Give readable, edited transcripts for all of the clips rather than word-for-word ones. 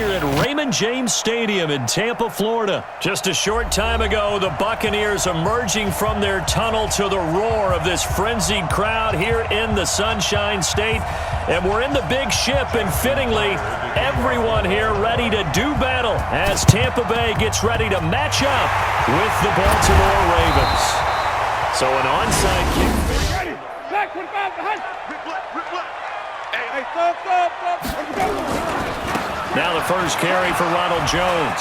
here at Raymond James Stadium in Tampa, Florida. Just a short time ago, the Buccaneers emerging from their tunnel to the roar of this frenzied crowd here in the Sunshine State. And we're in the big ship, and fittingly, everyone here ready to do battle as Tampa Bay gets ready to match up with the Baltimore Ravens. So an onside kick. Back 25 behind. Now the first carry for Ronald Jones.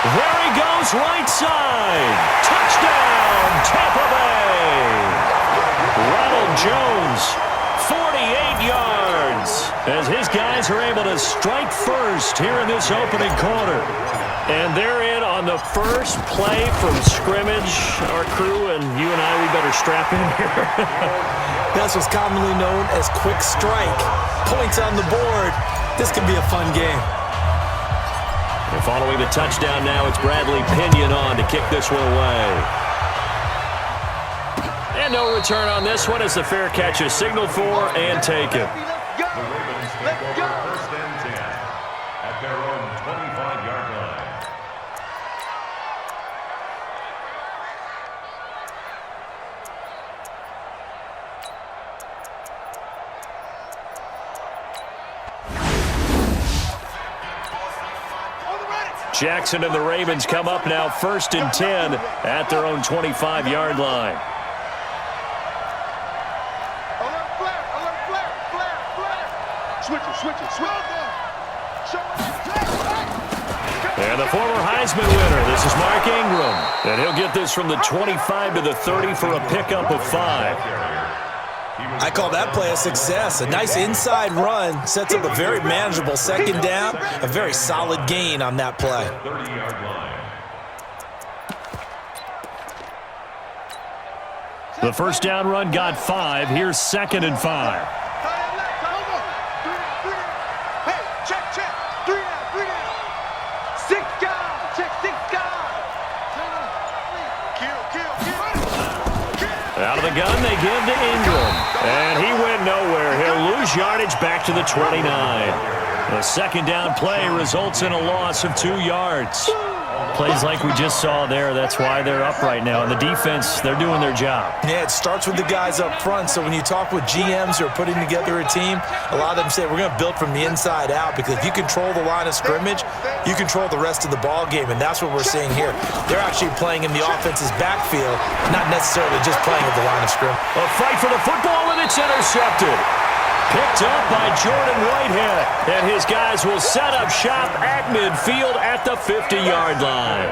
There he goes, right side. Touchdown, Tampa Bay. Ronald Jones, 48 yards, as his guys are able to strike first here in this opening quarter. And they're in on the first play from scrimmage. Our crew and you and I, we better strap in here. That's what's commonly known as quick strike. Points on the board. This could be a fun game. And following the touchdown now, it's Bradley Pinion on to kick this one away. And no return on this one as the fair catch is signaled for and taken. First and 10 at their own 25-yard line. Jackson and the Ravens come up now first and 10 at their own 25-yard line. And the former Heisman winner, this is Mark Ingram. And he'll get this from the 25 to the 30 for a pickup of 5. I call that play a success. A nice inside run sets up a very manageable second down. A very solid gain on that play. The first down run got 5. Here's second and 5. Out of the gun, they give to Ingram. And he went nowhere. He'll lose yardage back to the 29. The second down play results in a loss of 2 yards. Plays like we just saw there. That's why they're up right now. And the defense, they're doing their job. Yeah, it starts with the guys up front. So when you talk with GMs who are putting together a team, a lot of them say we're going to build from the inside out, because if you control the line of scrimmage, you control the rest of the ball game. And that's what we're seeing here. They're actually playing in the offense's backfield, not necessarily just playing at the line of scrimmage. A fight for the football, and it's intercepted. Picked up by Jordan Whitehead, and his guys will set up shop at midfield at the 50-yard line.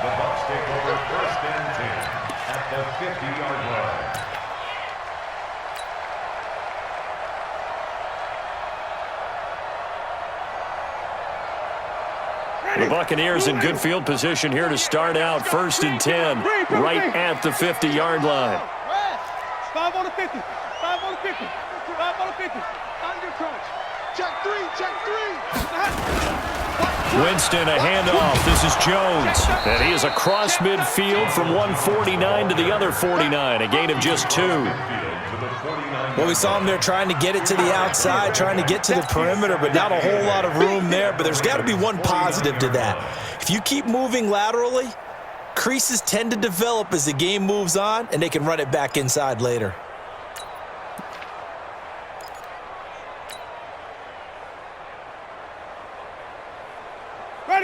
The Bucs take over first and 10 at the 50-yard line. The Buccaneers in good field position here to start out first and 10 right at the 50-yard line. 5 on the 50. 5 on the 50. 5 on the 50. Under crunch. Check 3. Check 3. Winston, a handoff. This is Jones. And he is across midfield from 149 to the other 49. A gain of just 2. Well, we saw him there trying to get it to the outside, trying to get to the perimeter, but not a whole lot of room there. But there's got to be one positive to that. If you keep moving laterally, creases tend to develop as the game moves on, and they can run it back inside later.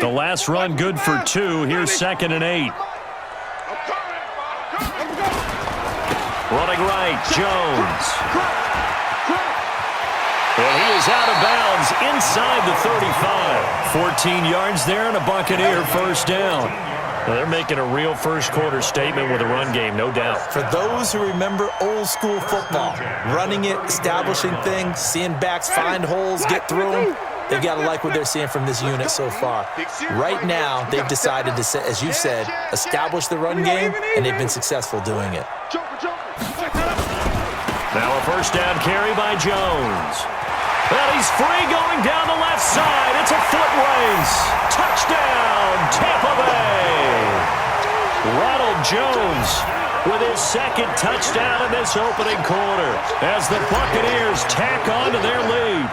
The last run good for 2. Here's second and 8. Running right, Jones. And he is out of bounds inside the 35. 14 yards there and a Buccaneer first down. Well, they're making a real first-quarter statement with a run game, no doubt. For those who remember old-school football, running it, establishing things, seeing backs find holes, get through them, they've got to like what they're seeing from this unit so far. Right now, they've decided to, as you said, establish the run game, and they've been successful doing it. Now a first down carry by Jones. And he's free going down the left side. It's a foot race. Touchdown, Tampa Bay. Ronald Jones with his second touchdown in this opening quarter as the Buccaneers tack on to their lead.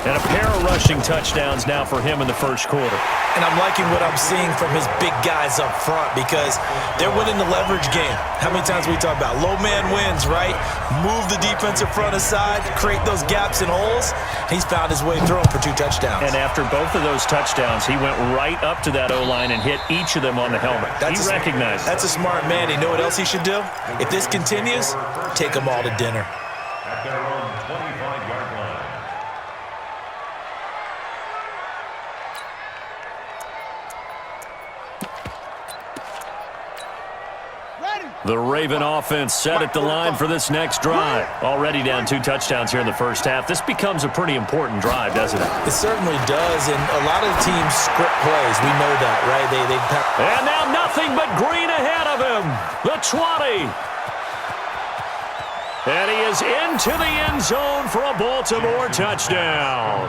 And a pair of rushing touchdowns now for him in the first quarter. And I'm liking what I'm seeing from his big guys up front because they're winning the leverage game. How many times we talk about low man wins, right? Move the defensive front aside, create those gaps and holes. He's found his way through them for 2 touchdowns. And after both of those touchdowns, he went right up to that O-line and hit each of them on the helmet. He recognized That's a smart man. You know what else he should do? If this continues, take them all to dinner. At their own 25-yard line. The Raven offense set at the line for this next drive. Already down 2 touchdowns here in the first half. This becomes a pretty important drive, doesn't it? It certainly does, and a lot of the teams script plays. We know that, right? And now nothing but green ahead of him. The 20. And he is into the end zone for a Baltimore touchdown.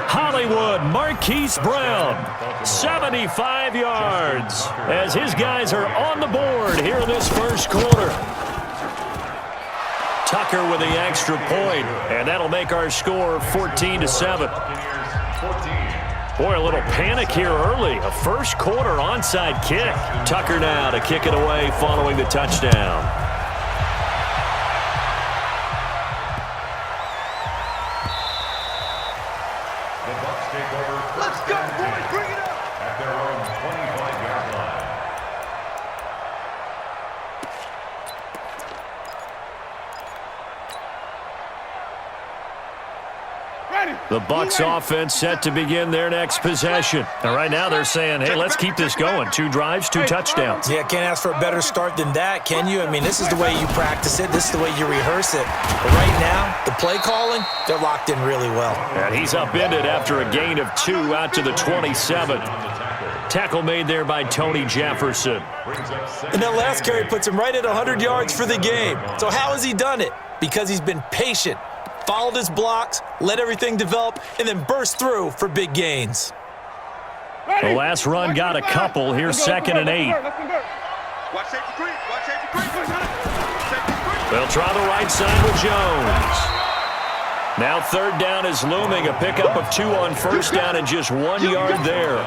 Hollywood Marquise Brown, 75 yards, as his guys are on the board here in this first quarter. Tucker with the extra point, and that'll make our score 14-7. Boy, a little panic here early. A first quarter onside kick. Tucker now to kick it away following the touchdown. Let's go, boys. Bring it up. At their own 25-yard line. The Bucs offense set to begin their next possession. And right now they're saying, hey, let's keep this going. 2 drives, 2 touchdowns. Yeah, can't ask for a better start than that, can you? I mean, this is the way you practice it. This is the way you rehearse it. But right now, the play calling, they're locked in really well. And he's upended after a gain of 2 out to the 27. Tackle made there by Tony Jefferson. And that last carry puts him right at 100 yards for the game. So how has he done it? Because he's been patient, followed his blocks, let everything develop, and then burst through for big gains. The last run got a couple. Here's 2nd and 8. Watch safety creep. Watch safety creep. They'll try the right side with Jones. Now 3rd down is looming. A pickup of 2 on 1st down and just 1 yard there.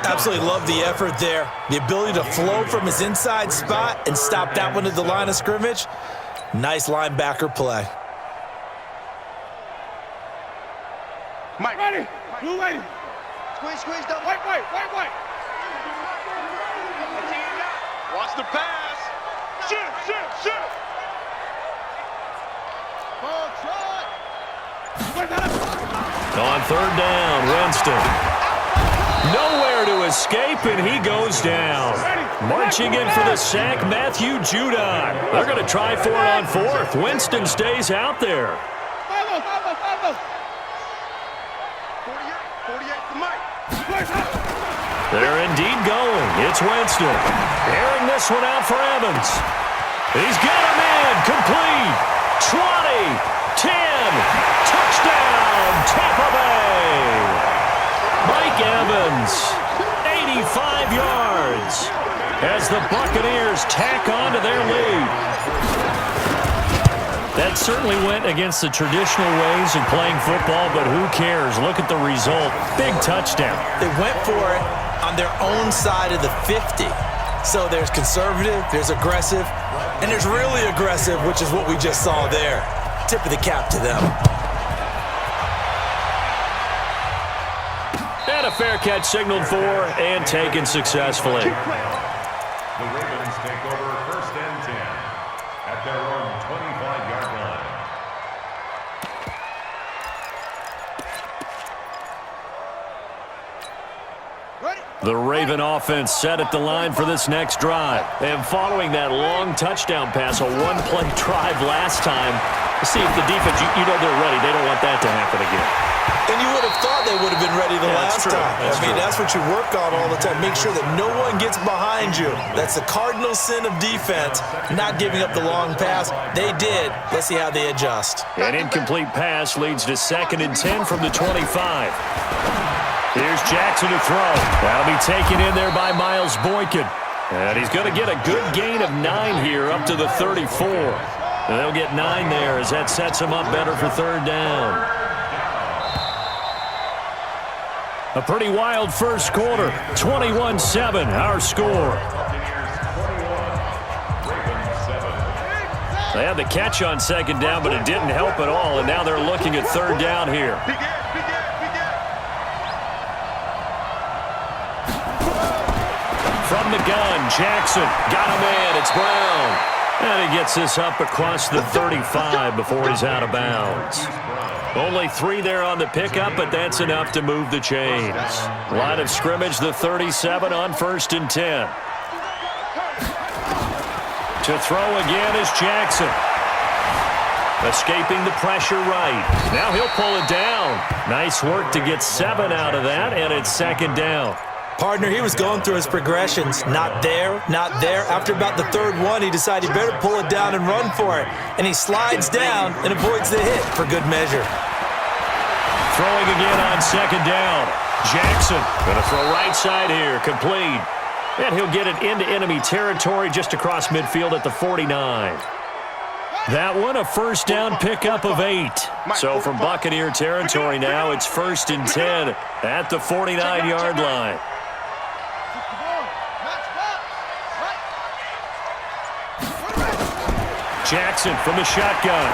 Absolutely love the effort there. The ability to flow from his inside spot and stop that one at the line of scrimmage. Nice linebacker play. Mike. Ready. Blue lady. Squeeze, double. White. Watch the pass. Shoot. Ball trot. On 3rd down, Winston. Nowhere to escape, and he goes down. Marching in for the sack, Matthew Judon. They're going to try for it on 4th. Winston stays out there. 48 to Mike. They're indeed going. It's Winston. Airing this one out for Evans. He's got him in. Complete. 20. 10. Touchdown, Tampa Bay. Mike Evans, 85 yards, as the Buccaneers tack on to their lead. That certainly went against the traditional ways of playing football, but who cares? Look at the result. Big touchdown. They went for it on their own side of the 50. So there's conservative, there's aggressive, and there's really aggressive, which is what we just saw there. Tip of the cap to them. And a fair catch signaled for and taken successfully. The Ravens take over 1st and 10 at their own 25-yard line. The Raven offense set at the line for this next drive. And following that long touchdown pass, a 1-play drive last time, see if the defense, you know they're ready. They don't want that to happen again. And you would have thought they would have been ready the last time. That's what you work on all the time. Make sure that no one gets behind you. That's the cardinal sin of defense, not giving up the long pass. They did. Let's see how they adjust. An incomplete pass leads to 2nd and 10 from the 25. Here's Jackson to throw. That'll be taken in there by Miles Boykin. And he's going to get a good gain of 9 here up to the 34. And they'll get 9 there as that sets him up better for 3rd down. A pretty wild first quarter. 21-7, our score. They had the catch on second down, but it didn't help at all, and now they're looking at third down here. From the gun, Jackson got him in. It's Brown. And he gets this up across the 35 before he's out of bounds. Only 3 there on the pickup, but that's enough to move the chains. Line of scrimmage, the 37 on 1st and 10. To throw again is Jackson. Escaping the pressure right. Now he'll pull it down. Nice work to get 7 out of that, and it's 2nd down. Partner, he was going through his progressions. Not there, not there. After about the 3rd one, he decided he better pull it down and run for it. And he slides down and avoids the hit for good measure. Throwing again on 2nd down. Jackson going to throw right side here, complete. And he'll get it into enemy territory just across midfield at the 49. That one, a 1st down pickup of 8. So from Buccaneer territory now, it's 1st and 10 at the 49-yard line. Jackson from the shotgun.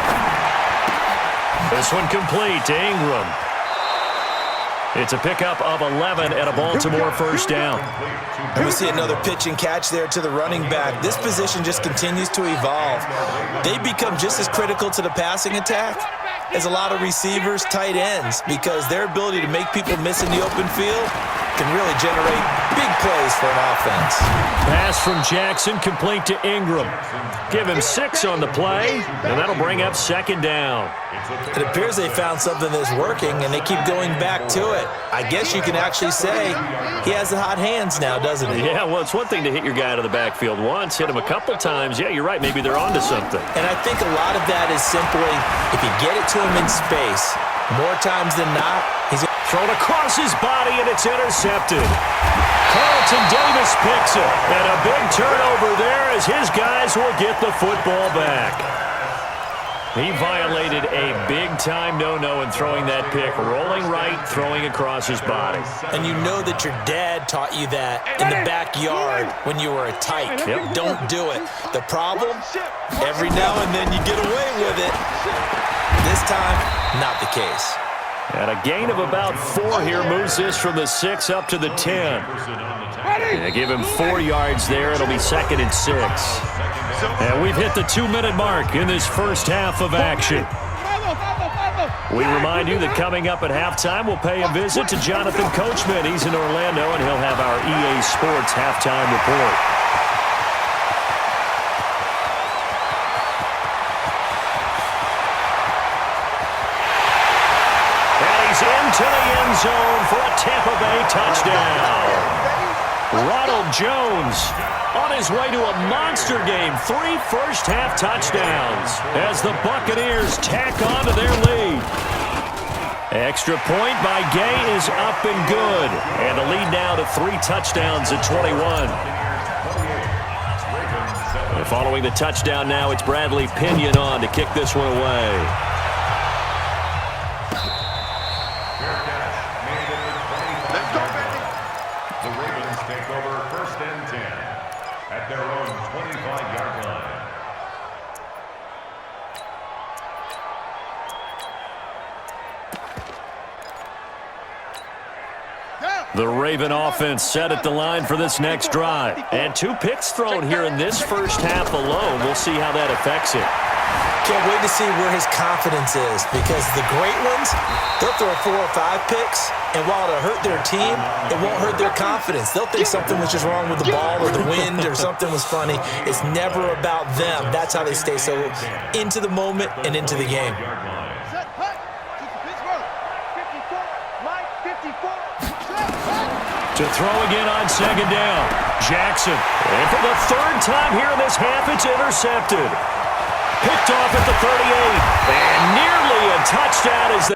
This one complete to Ingram. It's a pickup of 11 and a Baltimore 1st down. And we see another pitch and catch there to the running back. This position just continues to evolve. They become just as critical to the passing attack as a lot of receivers, tight ends, because their ability to make people miss in the open field can really generate big plays for an offense. Pass from Jackson complete to Ingram. Give him 6 on the play, and that'll bring up 2nd down. It appears they found something that's working, and they keep going back to it. I guess you can actually say he has the hot hands now, doesn't he? Yeah, well, it's one thing to hit your guy to the backfield once, hit him a couple times. Yeah, you're right. Maybe they're onto something. And I think a lot of that is simply if you get it to him in space, more times than not, he's thrown across his body, and it's intercepted. Carlton Davis picks it, and a big turnover there as his guys will get the football back. He violated a big-time no-no in throwing that pick, rolling right, throwing across his body. And you know that your dad taught you that in the backyard when you were a tyke. Yep. Don't do it. The problem, every now and then you get away with it. This time, not the case. And a gain of about 4 here moves this from the 6 up to the 10. And give him 4 yards there. It'll be 2nd and 6. And we've hit the 2-minute mark in this first half of action. We remind you that coming up at halftime, we'll pay a visit to Jonathan Coachman. He's in Orlando, and he'll have our EA Sports halftime report. Into the end zone for a Tampa Bay touchdown. Ronald Jones on his way to a monster game. 3 first-half touchdowns as the Buccaneers tack on to their lead. Extra point by Gay is up and good. And the lead now to 3 touchdowns at 21. And following the touchdown now, it's Bradley Pinion on to kick this one away. The Raven offense set at the line for this next drive. And 2 picks thrown here in this first half alone. We'll see how that affects it. Can't wait to see where his confidence is, because the great ones, they'll throw 4 or 5 picks, and while it'll hurt their team, it won't hurt their confidence. They'll think something was just wrong with the ball or the wind or something was funny. It's never about them. That's how they stay so into the moment and into the game. To throw again on 2nd down. Jackson. And for the 3rd time here in this half, it's intercepted. Picked off at the 38. And nearly a touchdown as